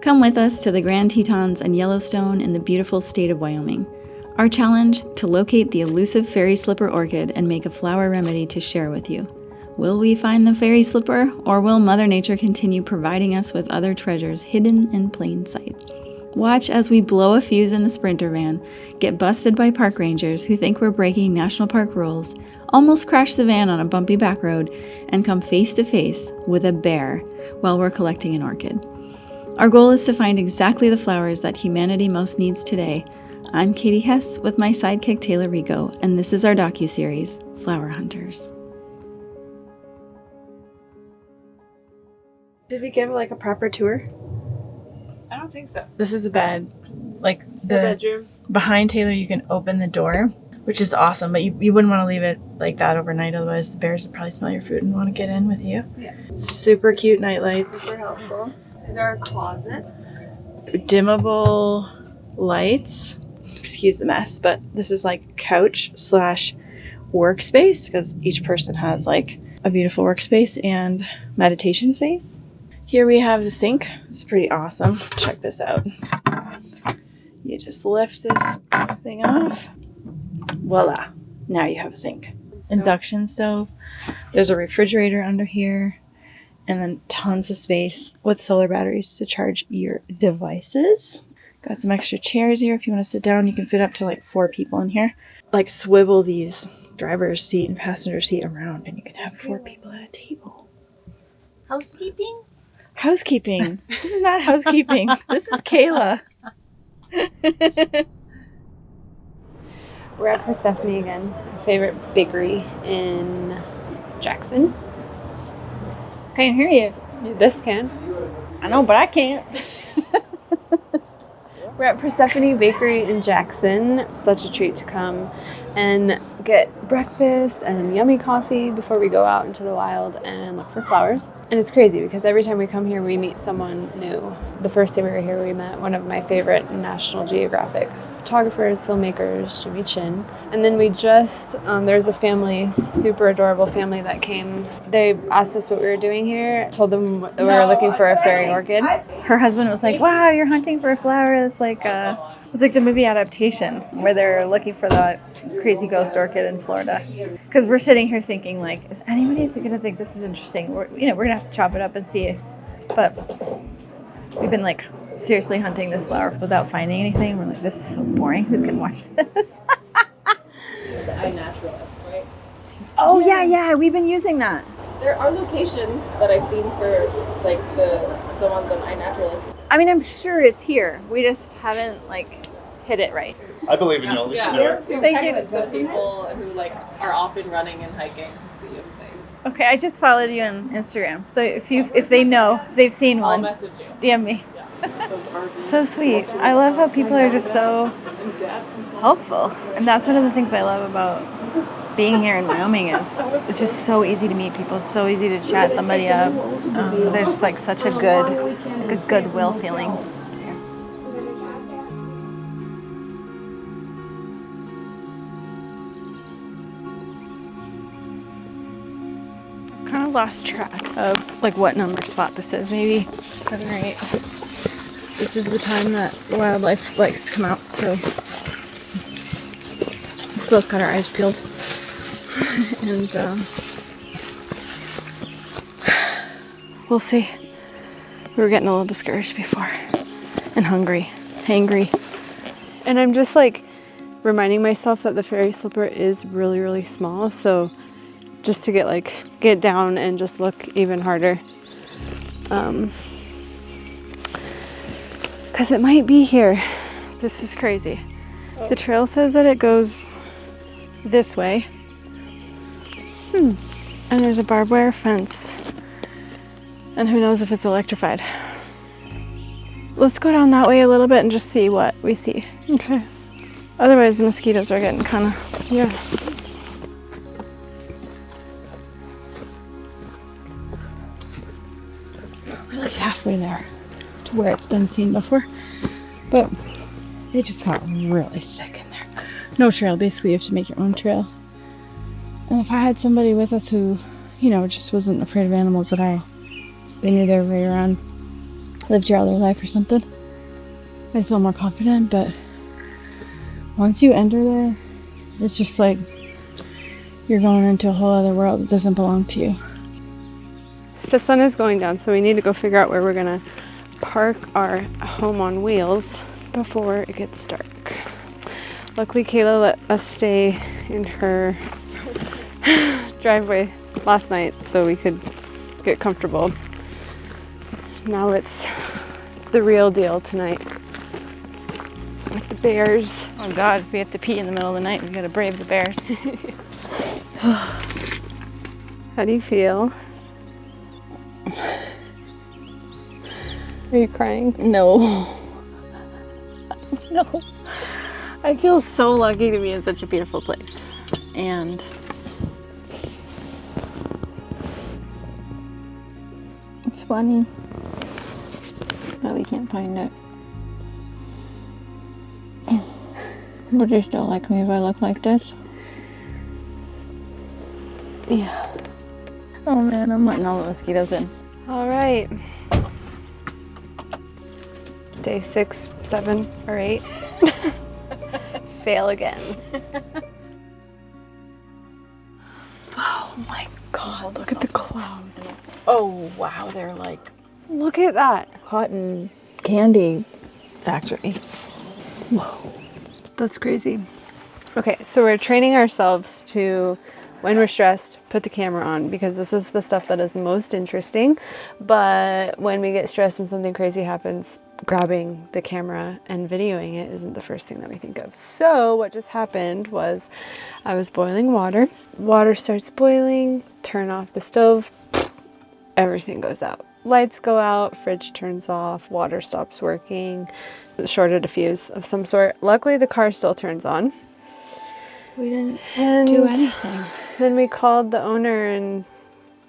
Come with us to the Grand Tetons and Yellowstone in the beautiful state of Wyoming. Our challenge, to locate the elusive fairy slipper orchid and make a flower remedy to share with you. Will we find the fairy slipper, or will Mother Nature continue providing us with other treasures hidden in plain sight? Watch as we blow a fuse in the Sprinter van, get busted by park rangers who think we're breaking national park rules, almost crash the van on a bumpy back road, and come face to face with a bear while we're collecting an orchid. Our goal is to find exactly the flowers that humanity most needs today. I'm Katie Hess with my sidekick Taylor Rico, and this is our docuseries, Flower Hunters. Did we give like a proper tour? I don't think so. This is a bed. Like It's the bedroom. Behind Taylor you can open the door, which is awesome, but you wouldn't want to leave it like that overnight, otherwise the bears would probably smell your food and want to get in with you. Yeah. Super cute night lights. Super helpful. These are our closets. Dimmable lights. Excuse the mess, but this is like couch / workspace, because each person has like a beautiful workspace and meditation space. Here we have the sink. It's pretty awesome. Check this out. You just lift this thing off. Voila. Now you have a sink. Induction stove. There's a refrigerator under here. And then tons of space with solar batteries to charge your devices. Got some extra chairs here. If you want to sit down, you can fit up to like 4 people in here. Like swivel these driver's seat and passenger seat around and you can have 4 people at a table. Housekeeping? Housekeeping. This is not housekeeping. This is Kayla. We're at Persephone again, our favorite bakery in Jackson. Can't hear you. This can. I know, but I can't. We're at Persephone Bakery in Jackson. Such a treat to come and get breakfast and yummy coffee before we go out into the wild and look for flowers. And it's crazy because every time we come here, we meet someone new. The first day we were here, we met one of my favorite National Geographic photographers, filmmakers, Jimmy Chin. And then we just, there's a family, super adorable family that came. They asked us what we were doing here, told them that we were looking for a fairy orchid. Her husband was like, wow, you're hunting for a flower. It's like the movie adaptation where they're looking for the crazy ghost orchid in Florida. Because we're sitting here thinking like, is anybody going to think this is interesting? We're going to have to chop it up and see. But we've been like seriously hunting this flower without finding anything. We're like, this is so boring. Who's going to watch this? The iNaturalist, right? Oh, yeah. We've been using that. There are locations that I've seen for like the ones on iNaturalist. I mean, I'm sure it's here. We just haven't like hit it right. I believe in you. Yeah, Thank you. texted some people who like are often running and hiking to see if they. Okay, I just followed you on Instagram. So if they know, if they've seen I'll one, message you. DM me. So sweet. I love how people are just so helpful. And that's one of the things I love about being here in Wyoming is it's just so easy to meet people, so easy to chat somebody up. There's just like such a goodwill feeling. Kind of lost track of like what number spot this is. Maybe 7 or 8. This is the time that wildlife likes to come out, so we've both got our eyes peeled. And we'll see. We were getting a little discouraged before and hangry. And I'm just like reminding myself that the fairy slipper is really, really small. So just to get down and just look even harder. Because it might be here. This is crazy. The trail says that it goes this way. And there's a barbed wire fence. And who knows if it's electrified. Let's go down that way a little bit and just see what we see. Okay. Otherwise the mosquitoes are getting kind of, yeah. We're like halfway there to where it's been seen before. But they just got really sick in there. No trail, basically you have to make your own trail. And if I had somebody with us who, just wasn't afraid of animals at all, they knew they were right around, lived here all their life or something. I feel more confident, but once you enter there, it's just like you're going into a whole other world that doesn't belong to you. The sun is going down, so we need to go figure out where we're gonna park our home on wheels before it gets dark. Luckily, Kayla let us stay in her driveway last night so we could get comfortable. Now it's the real deal tonight with the bears. Oh God, if we have to pee in the middle of the night, we gotta brave the bears. How do you feel? Are you crying? No. No. I feel so lucky to be in such a beautiful place. And it's funny that we can't find it. Would you still like me if I look like this? Yeah. Oh man, I'm letting all the mosquitoes in. All right. Day 6, 7, or 8. Fail again. Oh my God, look at the clouds. Oh wow, they're like Look at that. cotton candy factory. Whoa. That's crazy. Okay, so we're training ourselves to, when we're stressed, put the camera on because this is the stuff that is most interesting. But when we get stressed and something crazy happens, grabbing the camera and videoing it isn't the first thing that we think of. So what just happened was I was boiling water. Water starts boiling, turn off the stove, everything goes out. Lights go out, fridge turns off, water stops working, shorted a fuse of some sort. Luckily the car still turns on. We didn't And do anything. then we called the owner and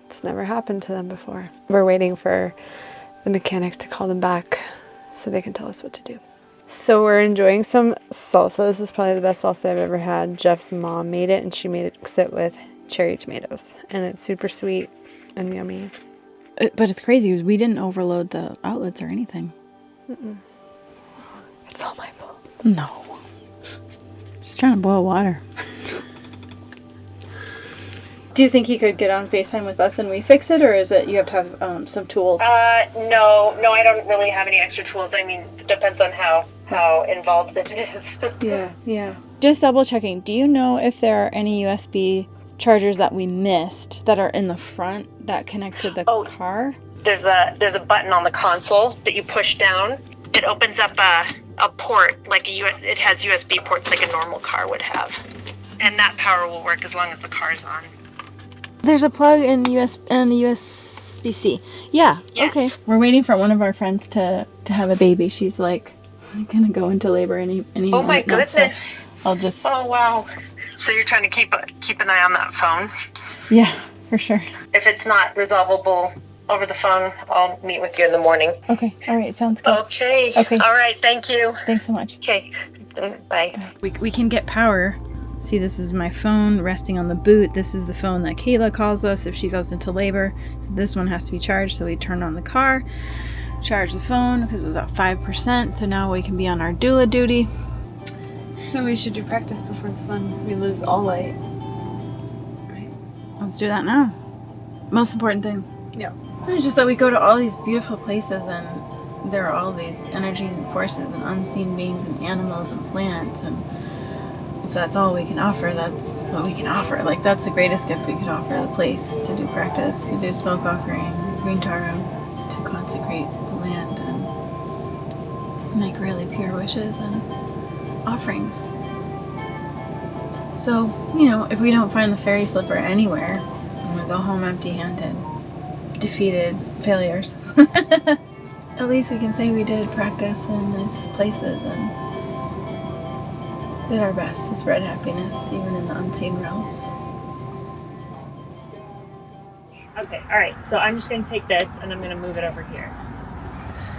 it's never happened to them before. We're waiting for the mechanic to call them back so they can tell us what to do. So we're enjoying some salsa. This is probably the best salsa I've ever had. Jeff's mom made it and she made it sit with cherry tomatoes. And it's super sweet and yummy. But it's crazy. We didn't overload the outlets or anything. It's all my fault. No. Just trying to boil water. Do you think he could get on FaceTime with us and we fix it, or is it you have to have some tools? No, I don't really have any extra tools. I mean, it depends on how involved it is. Yeah. Just double checking. Do you know if there are any USB chargers that we missed that are in the front that connect to the car? There's a button on the console that you push down. It opens up a port, it has USB ports like a normal car would have. And that power will work as long as the car's on. There's a plug in USB-C. Yeah, Yes. Okay. We're waiting for one of our friends to have a baby. She's like gonna go into labor any Oh my moment now, so goodness. I'll just... Oh wow. So you're trying to keep an eye on that phone? Yeah, for sure. If it's not resolvable over the phone, I'll meet with you in the morning. Okay, all right, sounds good. Okay. Okay. All right, thank you. Thanks so much. Okay, bye. We can get power. See, this is my phone resting on the boot. This is the phone that Kayla calls us if she goes into labor. So this one has to be charged, so we turn on the car, charge the phone because it was at 5%, so now we can be on our doula duty. So we should do practice before the sun. We lose all light. Right. Let's do that now. Most important thing. Yeah. It's just that we go to all these beautiful places and there are all these energies and forces and unseen beings and animals and plants, and if that's all we can offer, that's what we can offer. Like, that's the greatest gift we could offer the place, is to do practice, to do smoke offering, green taro, to consecrate the land and make really pure wishes and offerings. So, if we don't find the fairy slipper anywhere and we go home empty-handed, defeated failures, at least we can say we did practice in these places and did our best to spread happiness even in the unseen realms. Okay, all right. So I'm just going to take this and I'm going to move it over here.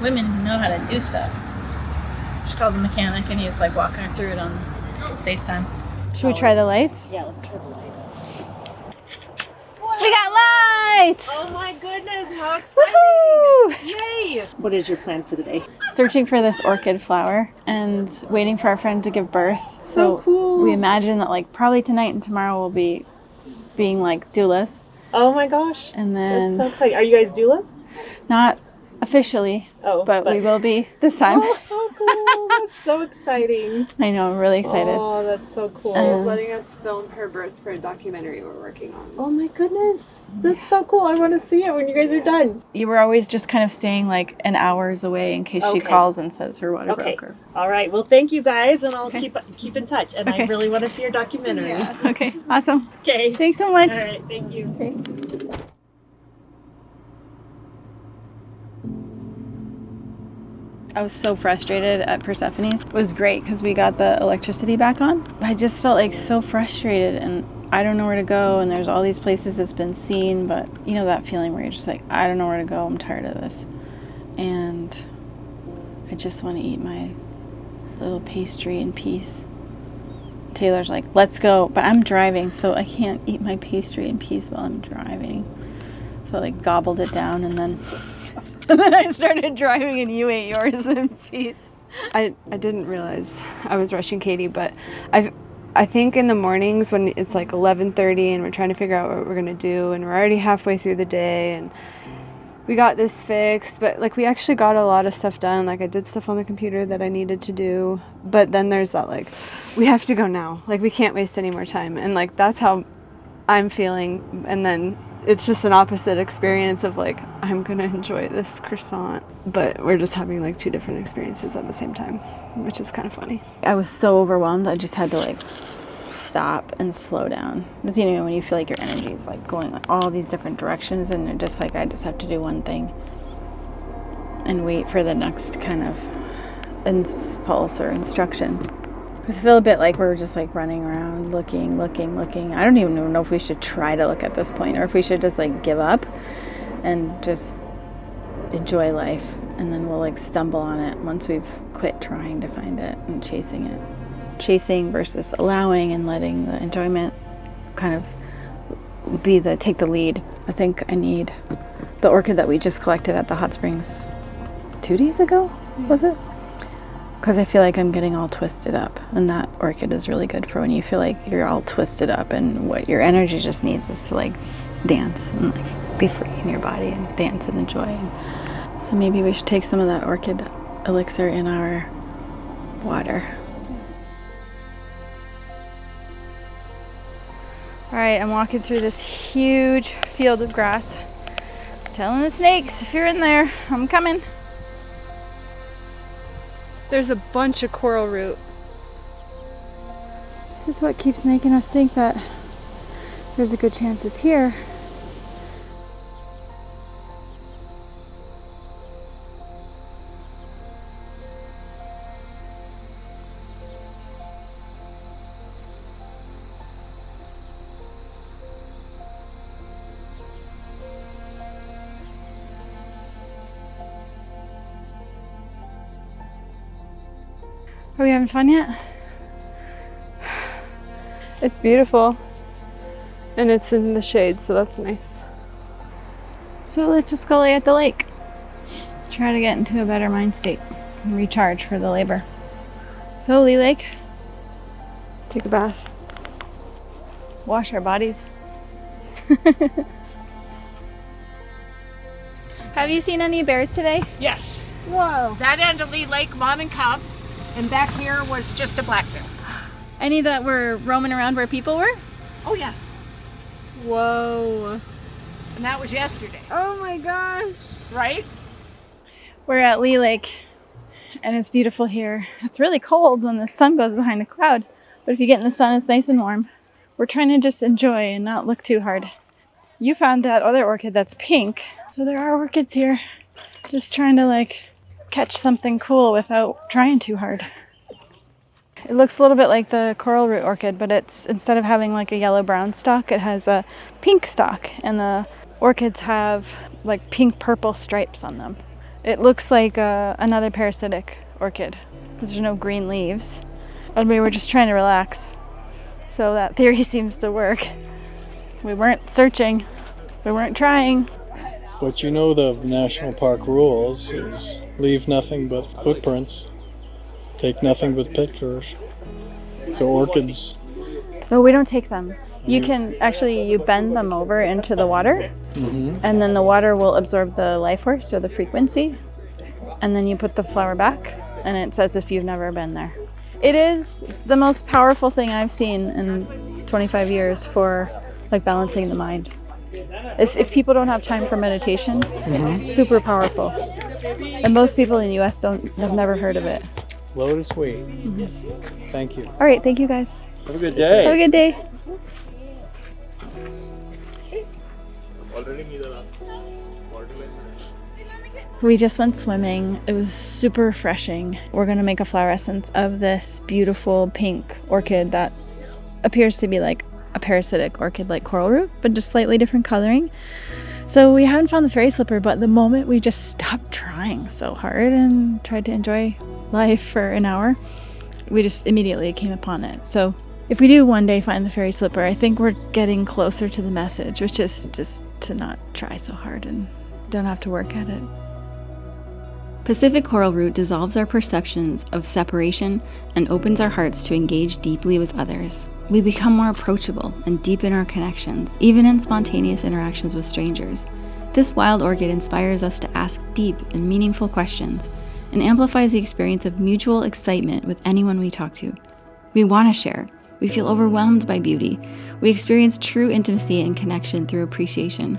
Women know how to do stuff. She called the mechanic and he's like walking her through it on FaceTime. Should we try the lights? Yeah, let's try the lights. We got lights! Oh my goodness, how exciting! Yay! What is your plan for the day? Searching for this orchid flower and waiting for our friend to give birth. So cool. We imagine that like probably tonight and tomorrow we'll be being like doulas. Oh my gosh. And then That's so exciting. Are you guys doulas? not officially, but we will be this time. Oh, so cool. That's so exciting. I know, I'm really excited. Oh, that's so cool. She's letting us film her birth for a documentary we're working on. Oh my goodness. That's so cool. I want to see it when you guys are done. You were always just kind of staying like an hour's away in case she calls and says her water broke her. All right. Well, thank you guys, and I'll keep in touch. And I really want to see your documentary. Yeah. Okay, awesome. Okay. Thanks so much. All right. Thank you. Okay. I was so frustrated at Persephone's. It was great because we got the electricity back on. I just felt like so frustrated and I don't know where to go, and there's all these places that's been seen, but you know that feeling where you're just like, I don't know where to go, I'm tired of this. And I just want to eat my little pastry in peace. Taylor's like, let's go, but I'm driving, so I can't eat my pastry in peace while I'm driving. So I like gobbled it down and then I started driving and you ate yours in peace. I didn't realize I was rushing Katie, but I think in the mornings when it's like 11:30 and we're trying to figure out what we're gonna do and we're already halfway through the day and we got this fixed, but like we actually got a lot of stuff done. Like I did stuff on the computer that I needed to do, but then there's that like, we have to go now. Like we can't waste any more time. And like that's how I'm feeling. And then it's just an opposite experience of like, I'm gonna enjoy this croissant, but we're just having like two different experiences at the same time, which is kind of funny. I was so overwhelmed, I just had to like stop and slow down. Because you know, when you feel like your energy is like going like all these different directions and you're just like, I just have to do one thing and wait for the next kind of impulse or instruction. I feel a bit like we're just like running around looking. I don't even know if we should try to look at this point or if we should just like give up and just enjoy life, and then we'll like stumble on it once we've quit trying to find it and chasing it. Chasing versus allowing and letting the enjoyment kind of be take the lead. I think I need the orchid that we just collected at the hot springs 2 days ago, was it? Because I feel like I'm getting all twisted up, and that orchid is really good for when you feel like you're all twisted up and what your energy just needs is to like dance and like be free in your body and dance and enjoy. So maybe we should take some of that orchid elixir in our water. All right, I'm walking through this huge field of grass, telling the snakes, if you're in there, I'm coming. There's a bunch of coral root. This is what keeps making us think that there's a good chance it's here. Are we having fun yet? It's beautiful and it's in the shade, so that's nice. So let's just go lay at the lake. Try to get into a better mind state and recharge for the labor. So Leigh Lake, Take a bath. wash our bodies. Have you seen any bears today? Yes. Whoa. That end of Leigh Lake, mom and cub, and back here was just a black bear. Any that were roaming around where people were? Oh yeah, Whoa. and that was yesterday, Oh my gosh. right? We're at Leigh Lake and it's beautiful here. It's really cold when the sun goes behind a cloud, but if you get in the sun, it's nice and warm. We're trying to just enjoy and not look too hard. You found that other orchid that's pink, so there are orchids here. Just trying to like catch something cool without trying too hard. It looks a little bit like the Coralroot Orchid, but it's instead of having like a yellow-brown stalk, it has a pink stalk, and the orchids have like pink-purple stripes on them. It looks like another parasitic orchid because there's no green leaves. And we were just trying to relax, so that theory seems to work. We weren't searching, we weren't trying. But you know the national park rules is leave nothing but footprints, take nothing but pictures. So orchids. No, we don't take them. You can actually, you bend them over into the water, and then the water will absorb the life force or the frequency, and then you put the flower back, and it's as if you've never been there. It is the most powerful thing I've seen in 25 years for like balancing the mind. If people don't have time for meditation, it's super powerful. And most people in the US have never heard of it. LOTUSWEI. Thank you. All right, thank you guys. Have a good day. Have a good day. We just went swimming. It was super refreshing. We're gonna make a flower essence of this beautiful pink orchid that appears to be like a parasitic orchid like coral root, but just slightly different coloring. So we haven't found the fairy slipper, but the moment we just stopped trying so hard and tried to enjoy life for an hour, we just immediately came upon it. So if we do one day find the fairy slipper, I think we're getting closer to the message, which is just to not try so hard and don't have to work at it. Pacific Coralroot dissolves our perceptions of separation and opens our hearts to engage deeply with others. We become more approachable and deepen our connections, even in spontaneous interactions with strangers. This wild orchid inspires us to ask deep and meaningful questions and amplifies the experience of mutual excitement with anyone we talk to. We want to share. We feel overwhelmed by beauty. We experience true intimacy and connection through appreciation.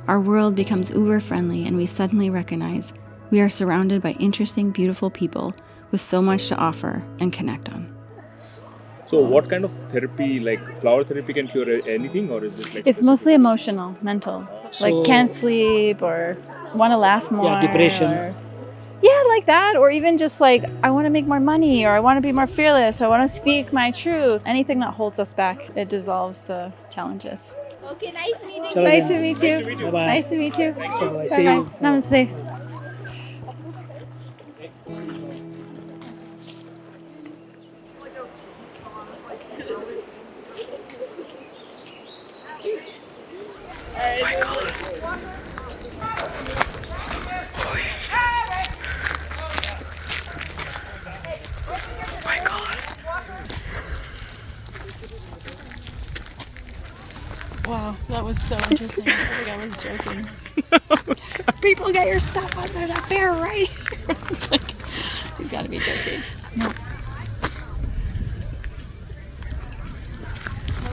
Our world becomes uber-friendly, and we suddenly recognize we are surrounded by interesting, beautiful people with so much to offer and connect on. So what kind of therapy, like flower therapy, can cure anything, or is it like... It's mostly emotional, mental. Like can't sleep or want to laugh more. Yeah, depression. Yeah, like that. Or even just like, I want to make more money, or I want to be more fearless, or I want to speak my truth. Anything that holds us back, it dissolves the challenges. Okay, nice meeting you. Nice to meet you. Bye-bye. Nice to meet you. Bye-bye. See you. Namaste. Wow, that was so interesting. I think I was joking. People, get your stuff out there. That bear right here. Like, he's got to be joking. No.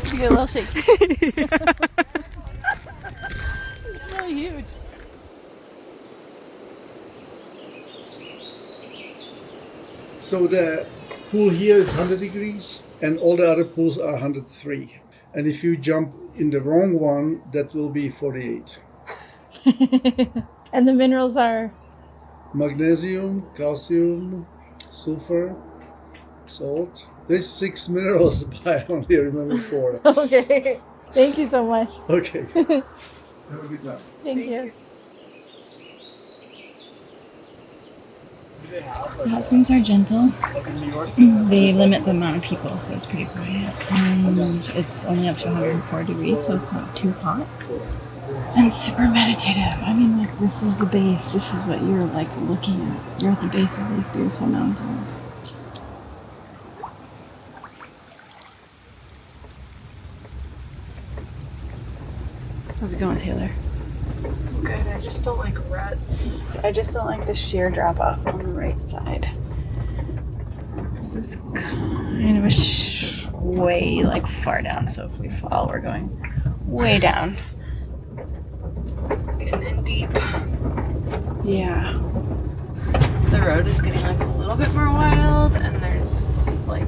Did you get a little shaky? It's really huge. So the pool here is 100 degrees and all the other pools are 103. And if you jump in the wrong one, that will be 48. And the minerals are? Magnesium, calcium, sulfur, salt. There's 6 minerals, but I only remember 4. Okay. Thank you so much. Okay. Have a good time. Thank you. The hot springs are gentle. They limit the amount of people, so it's pretty quiet. And it's only up to 104 degrees, so it's not too hot. And super meditative. I mean, like, this is the base. This is what you're, like, looking at. You're at the base of these beautiful mountains. How's it going, Taylor? Good. I just don't like ruts. I just don't like the sheer drop off on the right side. This is kind of a way like far down, so if we fall, we're going way down. And then deep. Yeah. The road is getting like a little bit more wild, and there's like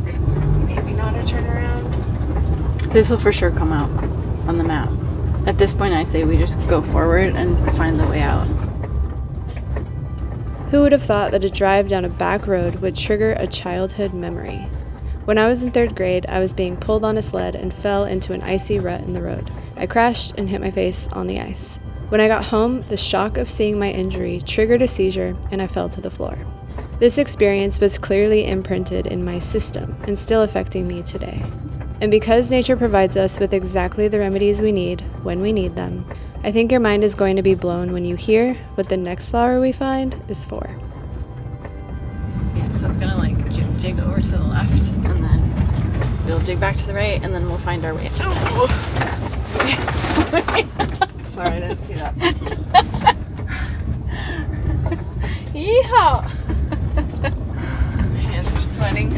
maybe not a turnaround. This will for sure come out on the map. At this point, I say we just go forward and find the way out. Who would have thought that a drive down a back road would trigger a childhood memory? When I was in 3rd grade, I was being pulled on a sled and fell into an icy rut in the road. I crashed and hit my face on the ice. When I got home, the shock of seeing my injury triggered a seizure and I fell to the floor. This experience was clearly imprinted in my system and still affecting me today. And because nature provides us with exactly the remedies we need when we need them, I think your mind is going to be blown when you hear what the next flower we find is for. Yeah, so it's gonna like jig over to the left, and then it'll jig back to the right, and then we'll find our way. Oh. Sorry, I didn't see that. Yeehaw! My hands are sweating.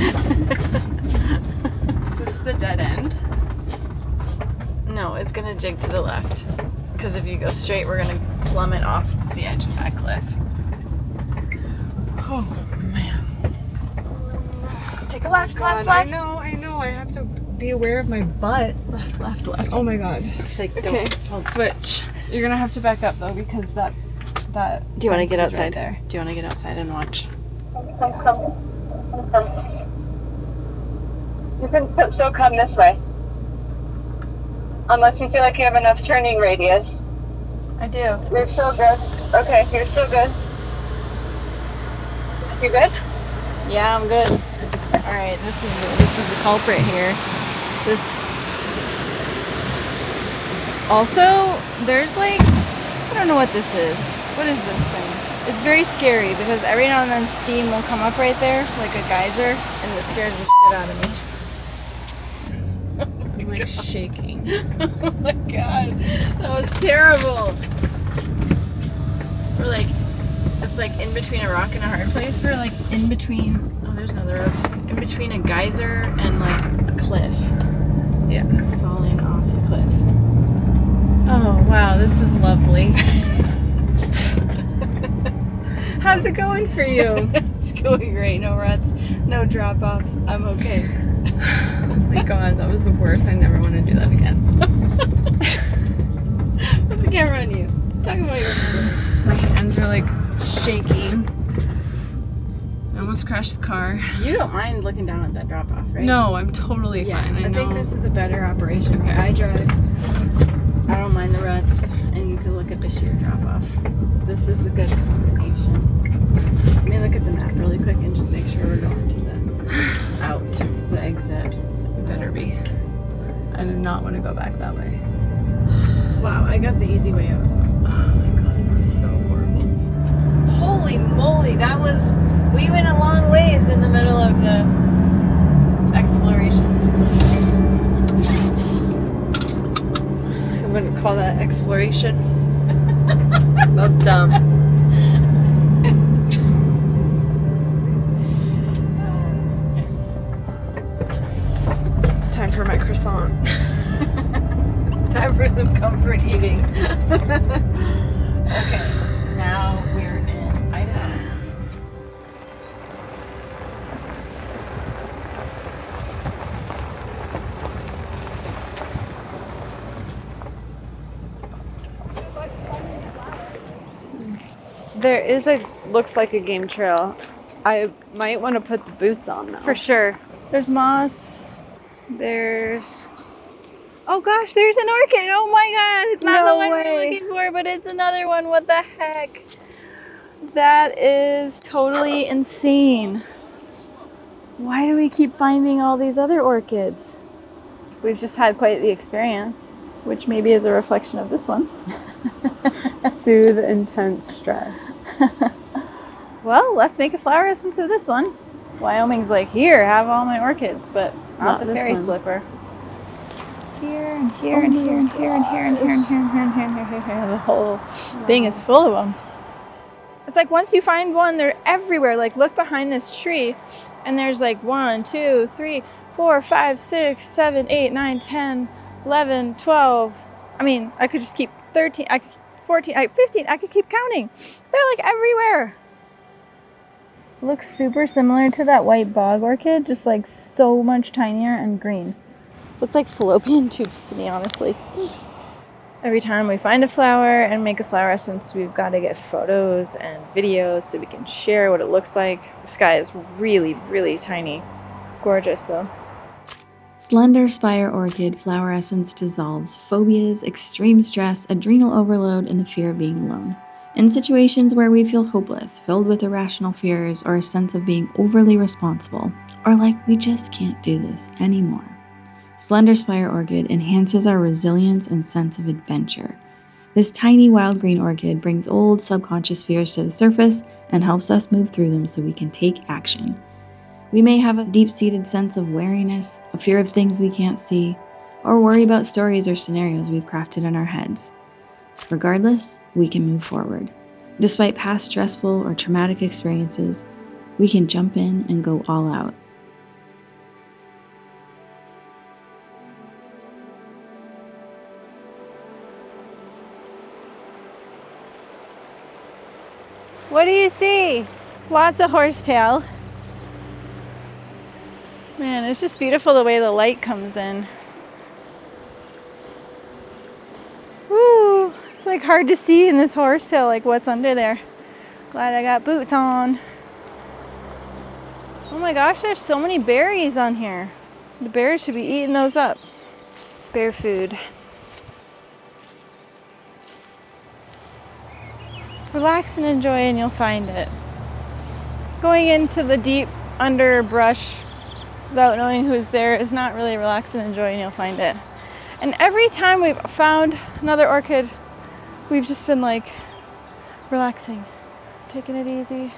Is this the dead end? No, it's gonna jig to the left. Because if you go straight, we're gonna plummet off the edge of that cliff. Oh man. Take a left, left. I know. I have to be aware of my butt. Left. Oh my god. She's like, Okay. don't switch. You're gonna have to back up though because that. Do you want to get outside? Right there. Do you want to get outside and watch? Come. You can still come this way. Unless you feel like you have enough turning radius. I do. You're still good. Okay, you're still good. You good? Yeah, I'm good. All right, this was the culprit here. This. Also, there's like, I don't know what this is. What is this thing? It's very scary because every now and then steam will come up right there, like a geyser, and it scares the shit out of me. I'm like shaking. Oh my god, that was terrible. We're like, it's like in between a rock and a hard place. We're like in between, oh there's another road. In between a geyser and like a cliff. Yeah, falling off the cliff. Oh wow, this is lovely. How's it going for you? It's going great, no ruts, no drop-offs, I'm okay. Oh my god, that was the worst. I never want to do that again. Put the camera on you. Talk about your experience. My hands are like shaking. I almost crashed the car. You don't mind looking down at that drop-off, right? No, I'm totally fine. I know. think this is a better operation. Okay, I drive. I don't mind the ruts, and you can look at the sheer drop-off. This is a good combination. Let me look at the map really quick and just make sure we're going to the the exit. Better be. I do not want to go back that way. Wow, I got the easy way out. Oh my god, that's so horrible. Holy moly, we went a long ways in the middle of the exploration. I wouldn't call that exploration. That was dumb. It's time for my croissant. It's time for some comfort eating. Okay, now we're in Idaho. There is looks like a game trail. I might want to put the boots on though. For sure. There's moss. Oh gosh, there's an orchid. Oh my god. It's not the one we're looking for, but it's another one. What the heck? That is totally insane. Why do we keep finding all these other orchids? We've just had quite the experience, which maybe is a reflection of this one. Soothe intense stress. Well, let's make a flower essence of this one. Wyoming's like, here, have all my orchids, but not the fairy slipper. Here and here and here and here and here and here and here and here and here and here and here. The whole thing is full of them. It's like once you find one, they're everywhere. Like look behind this tree, and there's like 1, 2, 3, 4, 5, 6, 7, 8, 9, 10, 11, 12. I mean, I could just keep 13. 14, 15. I could keep counting. They're like everywhere. Looks super similar to that white bog orchid, just like so much tinier and green. Looks like fallopian tubes to me, honestly. Every time we find a flower and make a flower essence, we've got to get photos and videos so we can share what it looks like. The sky is really, really tiny. Gorgeous though. Slender Spire Orchid flower essence dissolves phobias, extreme stress, adrenal overload, and the fear of being alone. In situations where we feel hopeless, filled with irrational fears, or a sense of being overly responsible, or like we just can't do this anymore. Slender Spire Orchid enhances our resilience and sense of adventure. This tiny wild green orchid brings old subconscious fears to the surface and helps us move through them so we can take action. We may have a deep-seated sense of wariness, a fear of things we can't see, or worry about stories or scenarios we've crafted in our heads. Regardless, we can move forward. Despite past stressful or traumatic experiences, we can jump in and go all out. What do you see? Lots of horsetail. Man, it's just beautiful the way the light comes in. Woo! It's like hard to see in this horsetail, like what's under there. Glad I got boots on. Oh my gosh, there's so many berries on here. The bears should be eating those up. Bear food. Relax and enjoy and you'll find it. Going into the deep underbrush without knowing who's there is not really relax and enjoy and you'll find it. And every time we've found another orchid, we've just been like relaxing, taking it easy.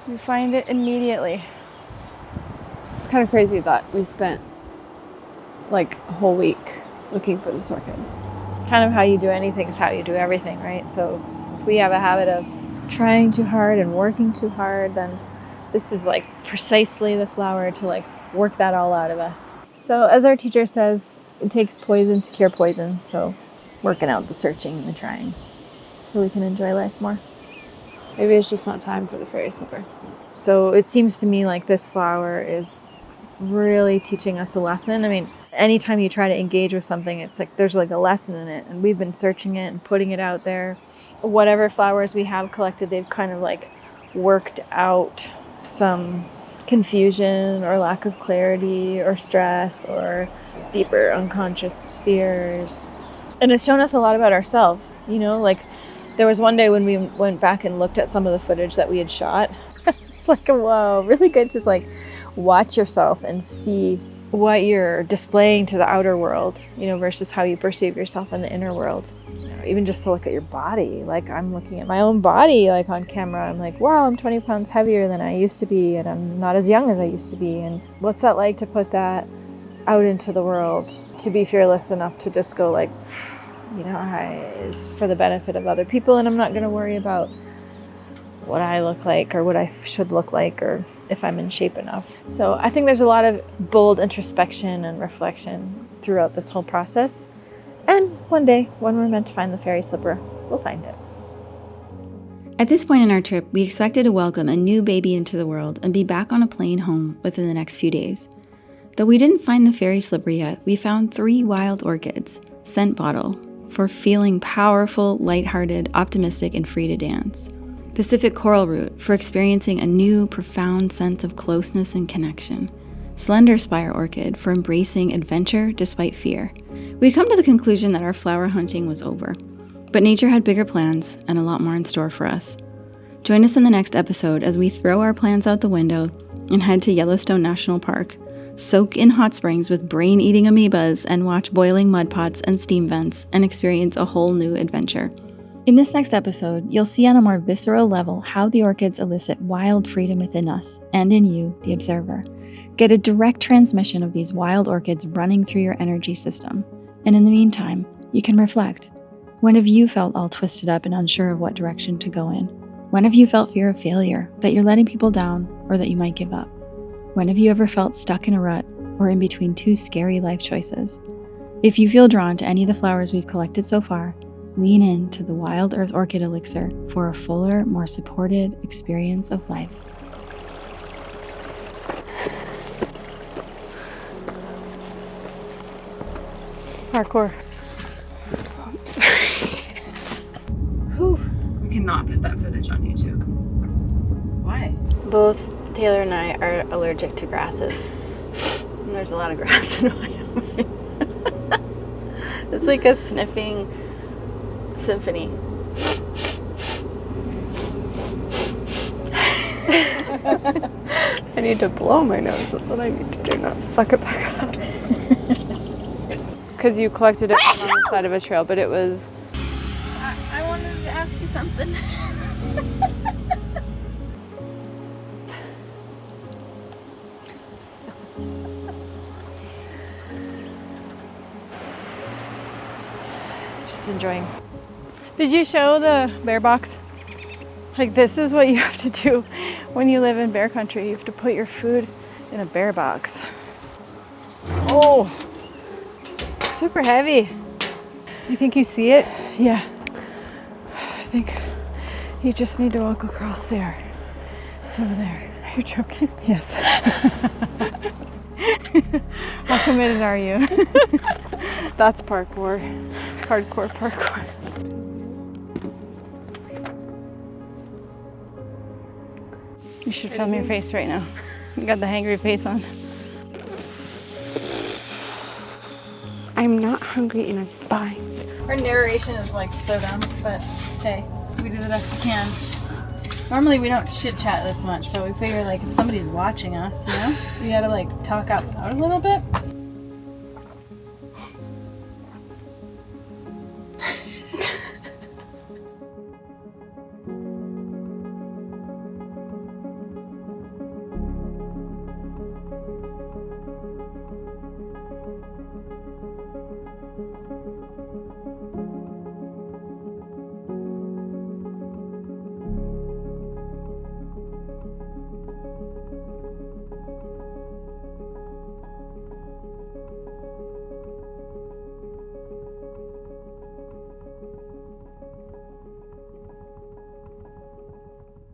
We find it immediately. It's kind of crazy that we spent like a whole week looking for this orchid. Kind of how you do anything is how you do everything, right? So if we have a habit of trying too hard and working too hard, then this is like precisely the flower to like work that all out of us. So as our teacher says, it takes poison to cure poison. So working out the searching and the trying so we can enjoy life more. Maybe it's just not time for the fairy slipper. So it seems to me like this flower is really teaching us a lesson. I mean, anytime you try to engage with something, it's like there's like a lesson in it, and we've been searching it and putting it out there. Whatever flowers we have collected, they've kind of like worked out some confusion or lack of clarity or stress or deeper unconscious fears. And it's shown us a lot about ourselves, you know, like there was one day when we went back and looked at some of the footage that we had shot. It's like, whoa, really good to like watch yourself and see what you're displaying to the outer world, you know, versus how you perceive yourself in the inner world. You know, even just to look at your body, like I'm looking at my own body, like on camera, I'm like, wow, I'm 20 pounds heavier than I used to be, and I'm not as young as I used to be. And what's that like to put that out into the world, to be fearless enough to just go like, you know, it's for the benefit of other people, and I'm not going to worry about what I look like or what I should look like or if I'm in shape enough. So I think there's a lot of bold introspection and reflection throughout this whole process. And one day, when we're meant to find the fairy slipper, we'll find it. At this point in our trip, we expected to welcome a new baby into the world and be back on a plane home within the next few days. Though we didn't find the fairy slipper yet, we found 3 wild orchids, scent bottle, for feeling powerful, lighthearted, optimistic, and free to dance. Pacific Coralroot, for experiencing a new, profound sense of closeness and connection. Slender Spire Orchid, for embracing adventure despite fear. We'd come to the conclusion that our flower hunting was over, but nature had bigger plans and a lot more in store for us. Join us in the next episode as we throw our plans out the window and head to Yellowstone National Park, soak in hot springs with brain-eating amoebas, and watch boiling mud pots and steam vents and experience a whole new adventure. In this next episode, you'll see on a more visceral level how the orchids elicit wild freedom within us and in you, the observer. Get a direct transmission of these wild orchids running through your energy system. And in the meantime, you can reflect. When have you felt all twisted up and unsure of what direction to go in? When have you felt fear of failure, that you're letting people down, or that you might give up? When have you ever felt stuck in a rut or in between 2 scary life choices? If you feel drawn to any of the flowers we've collected so far, lean into the Wild Earth Orchid Elixir for a fuller, more supported experience of life. Parkour. Oh, sorry. Whew. We cannot put that footage on YouTube. Why? Both Taylor and I are allergic to grasses. And there's a lot of grass in Wyoming. It's like a sniffing symphony. I need to blow my nose. That's what I need to do, not suck it back up. Because you collected it on the side of a trail, but it was into something. Just enjoying. Did you show the bear box? Like, this is what you have to do when you live in bear country. You have to put your food in a bear box. Oh, super heavy. You think you see it? Yeah. I think you just need to walk across there. It's over there. Are you joking? Yes. How committed are you? That's parkour. Hardcore parkour. You should film your face right now. You got the hangry face on. I'm not hungry and it's fine. Our narration is like so dumb, but hey, we do the best we can. Normally we don't chit chat this much, but we figure like if somebody's watching us, you know, we gotta like talk out loud a little bit.